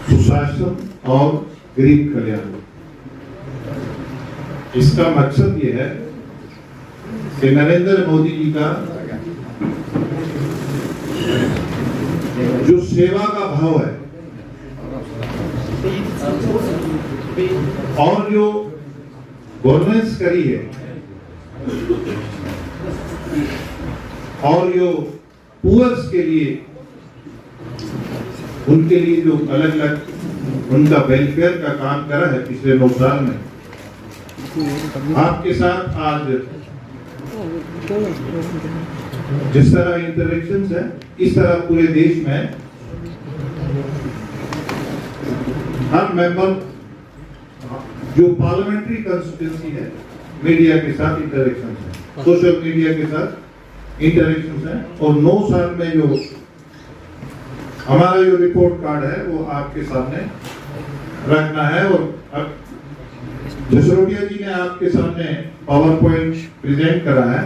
सुशासन और गरीब कल्याण। इसका मकसद ये है कि नरेंद्र मोदी जी का जो सेवा का भाव है और जो गवर्नेंस करी है और जो पुअर्स के लिए उनके लिए जो अलग अलग उनका वेलफेयर का काम करा है पिछले 9 साल में, आपके साथ आज जिस तरह इंटरेक्शंस है इस तरह पूरे देश में हर मेंबर जो पार्लियामेंट्री कंस्टिट्यूंसी है मीडिया के साथ इंटरेक्शन है, सोशल मीडिया के साथ इंटरेक्शन है। और 9 साल में जो हमारा जो रिपोर्ट कार्ड है वो आपके सामने रखना है। और जसरोटिया जी ने आपके सामने पावर पॉइंट प्रेजेंट करा है।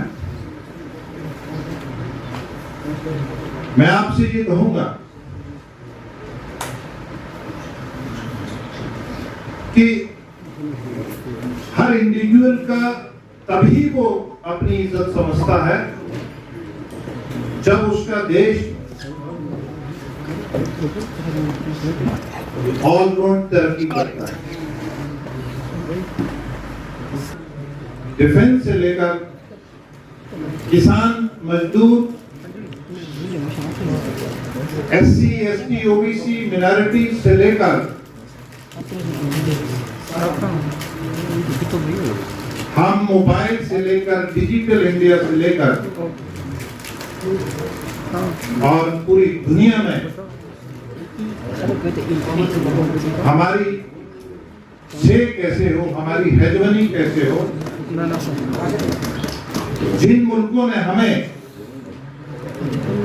मैं आपसे ये कहूंगा कि हर इंडिविजुअल का तभी वो अपनी इज्जत समझता है जब उसका देश ऑलराउंड तरक्की करता है। डिफेंस से लेकर किसान, मजदूर, SC, ST, OBC, मिनॉरिटी से लेकर हम मोबाइल से लेकर डिजिटल इंडिया से लेकर और पूरी दुनिया में हमारी से कैसे हो, हमारी हेजमनी कैसे हो, जिन मुल्कों ने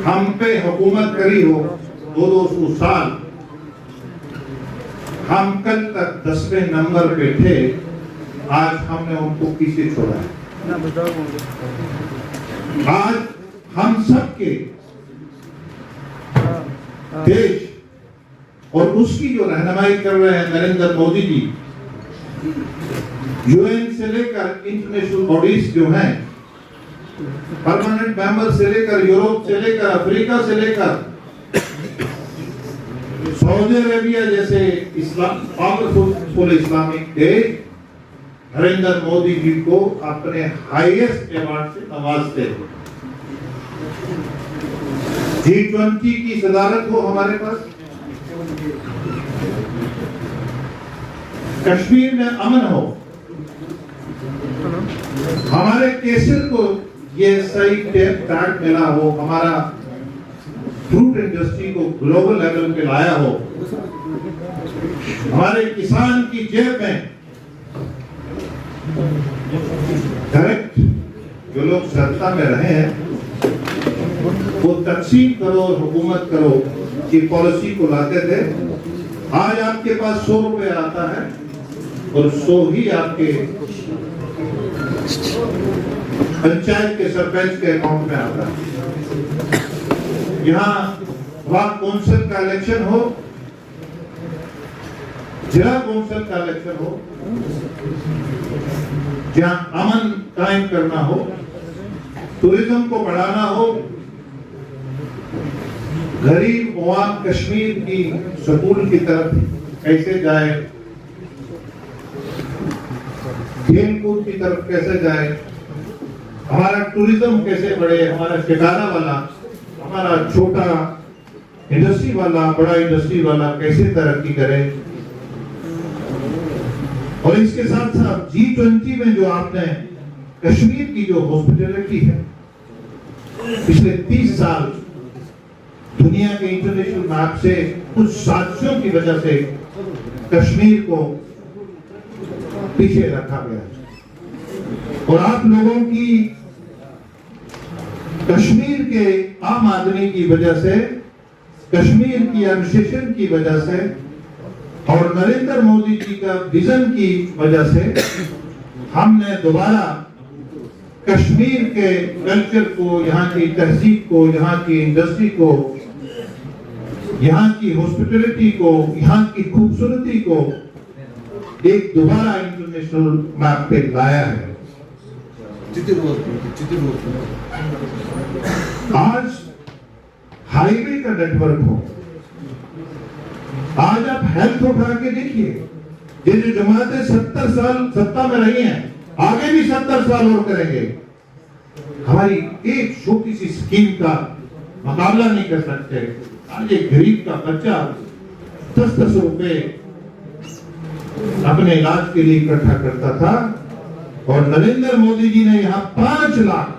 हम पे हुकूमत करी हो 200 साल, हम कल तक 10वें नंबर पे थे, आज हमने उनको पीछे छोड़ा है। आज हम सबके देश और उसकी जो रहनुमाई कर रहे हैं नरेंद्र मोदी जी, यूएन से लेकर इंटरनेशनल बॉडीज जो हैं, परमानेंट मेंबर से लेकर यूरोप से लेकर अफ्रीका से लेकर सऊदी अरेबिया जैसे इस्लाम पावरफुल इस्लामिक देश नरेंद्र मोदी जी को अपने हाईएस्ट अवार्ड से नवाजते हैं। G20 की सदारत हो हमारे पास, कश्मीर में अमन हो, हमारे केसर को ये सही टैग मिला हो, हमारा फ्रूट इंडस्ट्री को ग्लोबल लेवल पे लाया हो, हमारे किसान की जेब में डायरेक्ट जो लोग सत्ता में रहे हैं वो तकसीम करो और हुकूमत करो की पॉलिसी को लाते थे। आज आपके पास 100 रुपए आता है और 100 ही आपके पंचायत के सरपंच के अकाउंट में आता है। यहाँ ब्लॉक काउंसिल का इलेक्शन हो, जिला काउंसिल का इलेक्शन हो, जहाँ अमन कायम करना हो, टूरिज्म को बढ़ाना हो, गरीब अवाम कश्मीर की स्कूल की तरफ कैसे जाए, खेल कूद की तरफ कैसे जाए, हमारा टूरिज्म कैसे बढ़े, हमारा शिकारा वाला, हमारा छोटा इंडस्ट्री वाला, बड़ा इंडस्ट्री वाला कैसे तरक्की करे। और इसके साथ साथ G20 में जो आपने कश्मीर की जो हॉस्पिटैलिटी है, पिछले 30 साल दुनिया के इंटरनेशनल मैप से कुछ साजिशों की वजह से कश्मीर को पीछे रखा गया और आप लोगों की, कश्मीर के आम आदमी की वजह से, कश्मीर की एडमिनिस्ट्रेशन की वजह से और नरेंद्र मोदी जी का विजन की वजह से हमने दोबारा कश्मीर के कल्चर को, यहाँ की तहजीब को, यहाँ की इंडस्ट्री को यहाँ की हॉस्पिटलिटी को, यहाँ की खूबसूरती को एक दोबारा इंटरनेशनल मैप पे लाया है। आज हाईवे का नेटवर्क हो, आज आप हेल्थ उठा के देखिए, ये जो जमातें 70 साल सत्ता में रही हैं, आगे भी 70 साल और करेंगे, हमारी एक छोटी सी स्कीम का मुकाबला नहीं कर सकते। आज एक गरीब का बच्चा 10-10 रुपए अपने इलाज के लिए इकट्ठा करता था, और नरेंद्र मोदी जी ने यहाँ 5 लाख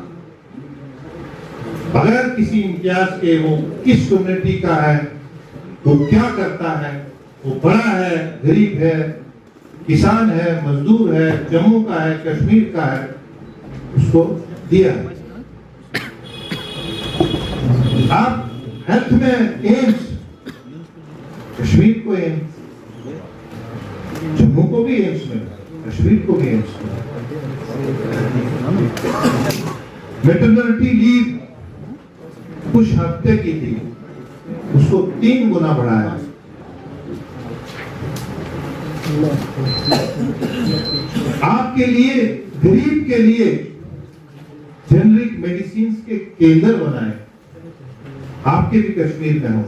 बगैर किसी इम्तियाज के, वो किस कम्युनिटी का है, वो क्या करता है, वो बड़ा है, गरीब है, किसान है, मजदूर है, जम्मू का है, कश्मीर का है, उसको दिया है। आप हेल्थ में एम्स, कश्मीर को एम्स, जम्मू को भी एम्स में, कश्मीर को भी एम्स में। मैटरनिटी लीव कुछ हफ्ते की थी, उसको 3 गुना बढ़ाया। आपके लिए, गरीब के लिए जेनरिक मेडिसिन के केंद्र बनाए, आपके भी कश्मीर में हो,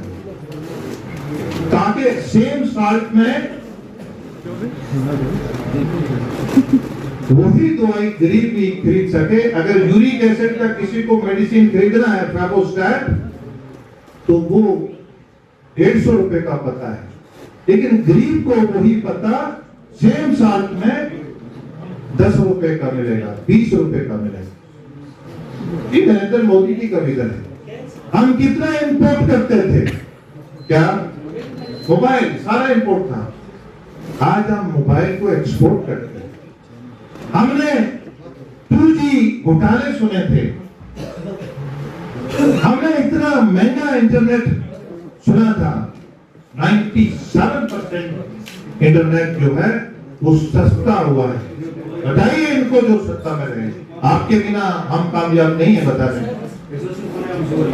ताकि सेम साल्ट में वही दवाई गरीब भी खरीद सके। अगर यूरिक एसिड का किसी को मेडिसिन खरीदना है, फेबोस्टैट, तो वो 150 रुपए का पता है, लेकिन गरीब को वही पता सेम साल्ट में 10 रुपए का मिलेगा, 20 रुपए का मिलेगा। ये नरेंद्र मोदी जी का विजन है। हम कितना इंपोर्ट करते थे, क्या मोबाइल सारा इंपोर्ट था, आज हम मोबाइल को एक्सपोर्ट करते हैं। हमने 2G घोटाले सुने थे, हमने इतना महंगा इंटरनेट सुना था। 97% इंटरनेट जो है वो सस्ता हुआ है। बताइए इनको जो सत्ता में रहे, आपके बिना हम कामयाब नहीं है, बता रहे।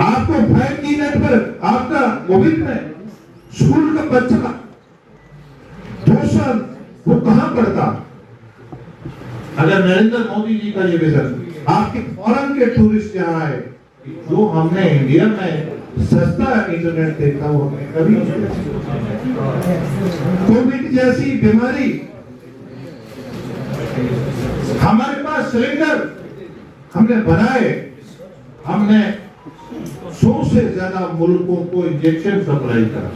आपको 5G नेटवर्क, आपका मोबाइल में स्कूल का बच्चा 2 साल वो कहां पढ़ता? अगर नरेंद्र मोदी जी का ये विजन, आपके फॉरेन के टूरिस्ट यहाँ आए, जो हमने इंडिया में सस्ता इंटरनेट देखा वो हमें कभी कोविड जैसी बीमारी, हमारे पास सिलेंडर हमने बनाए, हमने 100 से ज्यादा मुल्कों को इंजेक्शन सप्लाई करा,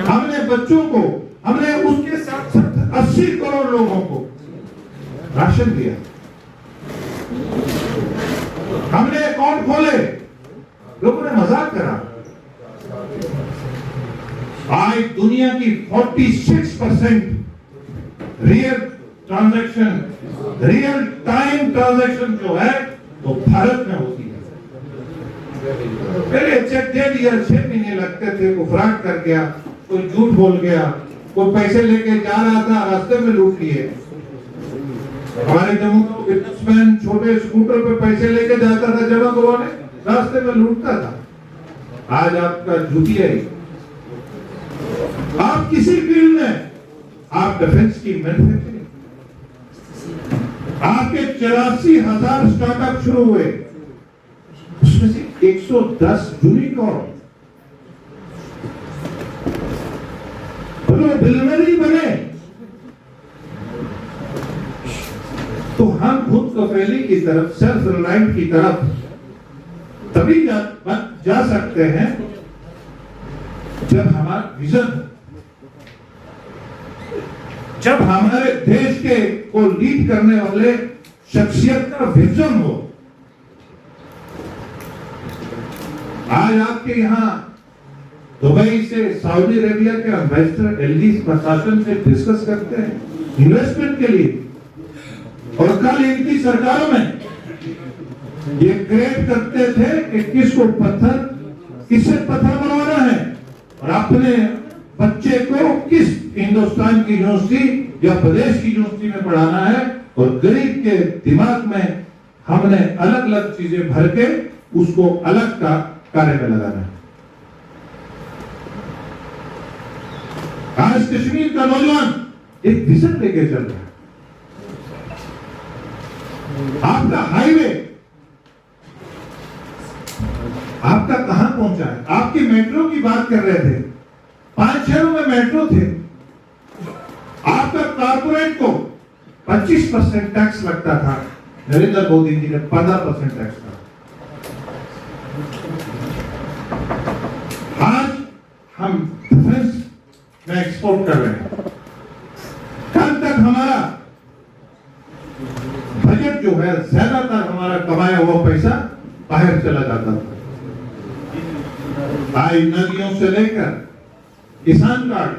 हमने बच्चों को, हमने उसके साथ साथ 80 करोड़ लोगों को राशन दिया, हमने अकाउंट खोले, लोगों ने मजाक करा। आज दुनिया की 46% real transaction, real time transaction जो है वो भारत में होती है। पहले चेक दे दिया, 6 महीने लगते थे, वो फ्रॉड कर गया, कोई झूठ बोल गया, कोई पैसे लेके जा रहा था, रास्ते में लूट लिए। हमारे जम्मू का बिजनेसमैन छोटे स्कूटर पे पैसे लेके जाता था जमा करवाने, रास्ते में लूटता था। आज आपका जूतिया ही, आप किसी फील्ड में, आप डिफेंस की मैन्युफैक्चरिंग, आपके 84,000 स्टार्टअप शुरू हुए, उसमें से 110 यूनिकॉर्न बिलियनरी बने। तो हम खुद कफैली की तरफ, सेल्फ रिलायंट की तरफ तभी जा सकते हैं जब हमारा विजन, जब हमारे देश के को लीड करने वाले शख्सियत का विजन हो। आज आपके यहाँ दुबई से सऊदी अरेबिया के एम्बेसडर एलडी प्रशासन से डिस्कस करते हैं इन्वेस्टमेंट के लिए, और कल इनकी सरकारों में ये क्रिएट करते थे कि किसको पत्थर, किससे पत्थर बनवाना है, और अपने बच्चे को किस हिंदुस्तान की यूनिवर्सिटी या प्रदेश की यूनिवर्सिटी में पढ़ाना है, और गरीब के दिमाग में हमने अलग अलग चीजें भर के उसको अलग का कार्य में लगाना है। आज कश्मीर का नौजवान एक विजन लेके चल रहा है। आपका हाईवे आपका कहां पहुंचा है? आपकी मेट्रो की बात कर रहे थे, 5 शहरों में मेट्रो थे। आपका कॉर्पोरेट को 25% टैक्स लगता था, नरेंद्र मोदी जी ने 15% टैक्स करा। आज हम डिफेंस में एक्सपोर्ट कर रहे हैं। कल तक हमारा बजट जो है, ज्यादातर हमारा कमाया हुआ पैसा बाहर चला जाता था। आज नदियों से लेकर किसान कार्ड,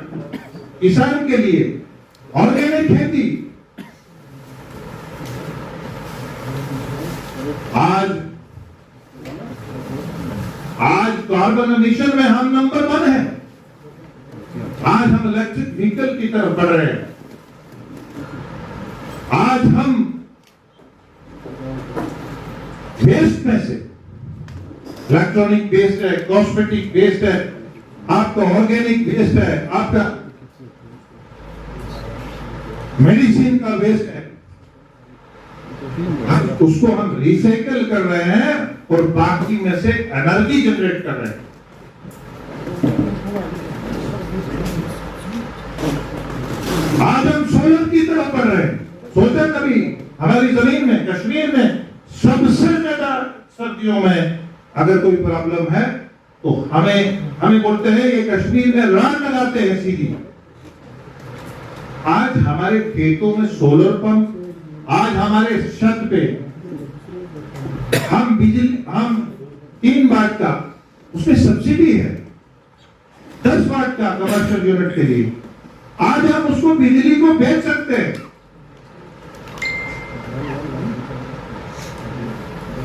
किसान के लिए ऑर्गेनिक खेती, आज कार्बन एमिशन में हम नंबर 1 हैं। आज हम इलेक्ट्रिक व्हीकल की तरफ बढ़ रहे हैं। आज हम वेस्ट में से इलेक्ट्रॉनिक वेस्ट है, कॉस्मेटिक वेस्ट है, आपका ऑर्गेनिक वेस्ट है, आपका मेडिसिन का वेस्ट है, उसको हम रिसाइकल कर रहे हैं और बाकी में से एनर्जी जनरेट कर रहे हैं। आज हम सोलर की तरफ बढ़ रहे हैं। सोचा कभी हमारी जमीन में, कश्मीर में सबसे ज्यादा सर्दियों में अगर कोई प्रॉब्लम है तो हमें बोलते हैं ये कश्मीर में रान लगाते हैं सीधी। आज हमारे खेतों में सोलर पंप, आज हमारे छत पे हम 3 वाट का, उसमें सब्सिडी है 10 वाट का कमर्शियल यूनिट के लिए। आज हम उसको बिजली को बेच सकते हैं।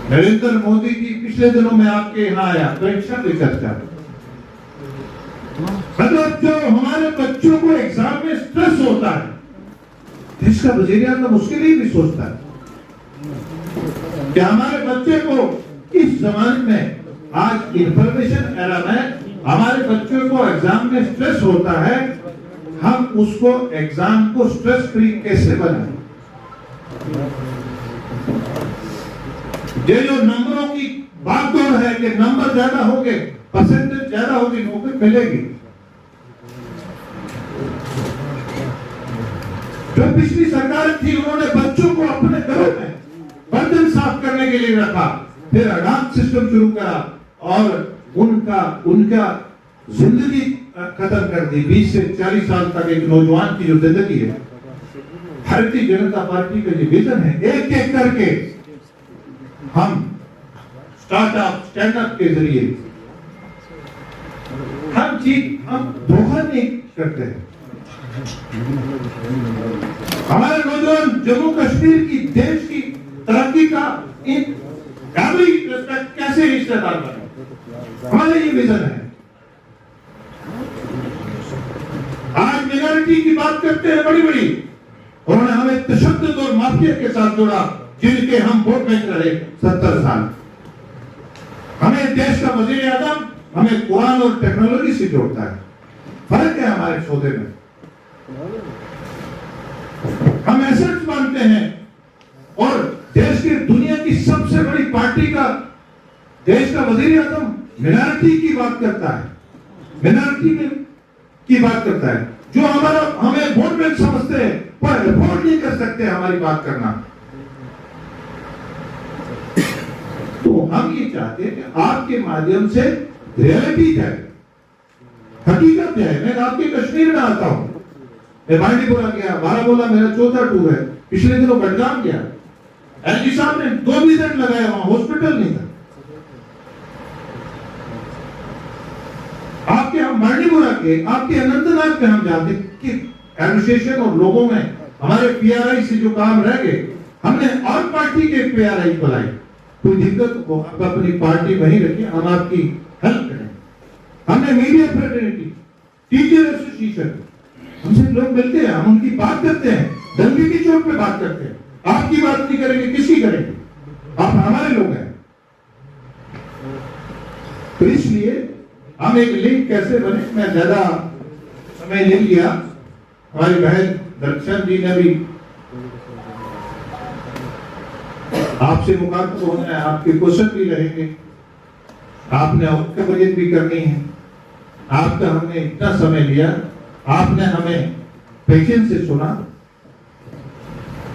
नरेंद्र मोदी जी पिछले दिनों में आपके यहाँ आया, परीक्षा पे चर्चा, मतलब जो हमारे बच्चों को एग्जाम में स्ट्रेस होता है, देश का वजीर आज़म उसके लिए भी सोचता है कि हमारे बच्चे को इस जमाने में, आज इंफॉर्मेशन एरा में हमारे बच्चों को एग्जाम में स्ट्रेस होता है, हम उसको एग्जाम को स्ट्रेस फ्री कैसे बनाएं। ये जो नंबरों की बागडोर है कि नंबर ज्यादा होंगे, परसेंटेज ज्यादा होगी, नौकरी मिलेगी। जो पिछली सरकार थी उन्होंने बच्चों को अपने घरों में बर्तन साफ करने के लिए रखा, फिर अडाप्ट सिस्टम शुरू करा और उनका जिंदगी खत्म कर दी। 20 से 40 साल तक एक नौजवान की जो जिंदगी है, भारतीय जनता पार्टी का जो विजन है, एक एक करके हम स्टार्टअप स्टैंडअप के जरिए हम धोखा नहीं करते हैं। हमारे नौजवान जम्मू कश्मीर की, देश की तरक्की का कैसे रिश्तेदार बने, हमारा ये विजन है। आज मिनॉरिटी की बात करते हैं बड़ी बड़ी, उन्होंने हमें तशद्दुद और माफिया के साथ जोड़ा, जिनके हम वोट बैंक रहे 70 साल। हमें देश का वजीर आज़म हमें कुरान और टेक्नोलॉजी से जोड़ता है। फर्क है हमारे सौदे में। हम एसेट्स मानते हैं और देश की, दुनिया की सबसे बड़ी पार्टी का, देश का वजीर आज़म मिनॉरिटी की बात करता है, मिनॉरिटी की बात करता है। जो हमें वोट बैंक समझते हैं वो अफोर्ड नहीं कर सकते हमारी बात करना। तो हम ये चाहते हैं कि आपके माध्यम से रियलिटी जाए, हकीकत है। मैं आपके कश्मीर में आता हूं, मैं बांडीपुरा गया, बारामूला मेरा 4था टूर है, पिछले दिनों बडगाम गया। एलजी साहब ने 2 विजिट लगाया, वहां हॉस्पिटल नहीं था। आपके हम बांडीपुरा के, आपके अनंतनाग में हम जाते कि एडमिनिस्ट्रेशन और लोगों में हमारे पीआरआई से जो काम रह गए, हमने और पार्टी के पीआरआई बुलाए। कोई दिक्कत हो आप अपनी पार्टी वहीं रखिए, हम आपकी हेल्प करें। हमने मीडिया फ्रेटर्निटी, टीचर एसोसिएशन, हमसे लोग मिलते हैं, हम उनकी बात करते हैं, दंगे की चोट पे बात करते हैं। आपकी बात नहीं करेंगे, किसकी करेंगे? आप हमारे लोग हैं। तो इसलिए हम एक लिंक कैसे बने, मैं ज्यादा समय ले लिया। हमारी बहन दर्शन जी ने भी आपसे मुखातिब होना है, आपके क्वेश्चन भी रहेंगे, आपने उनके वजह भी करनी है। आपका हमने इतना समय लिया, आपने हमें पेशेंस से सुना,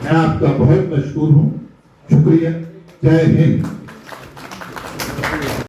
मैं आपका बहुत मशहूर हूँ। शुक्रिया। जय हिंद।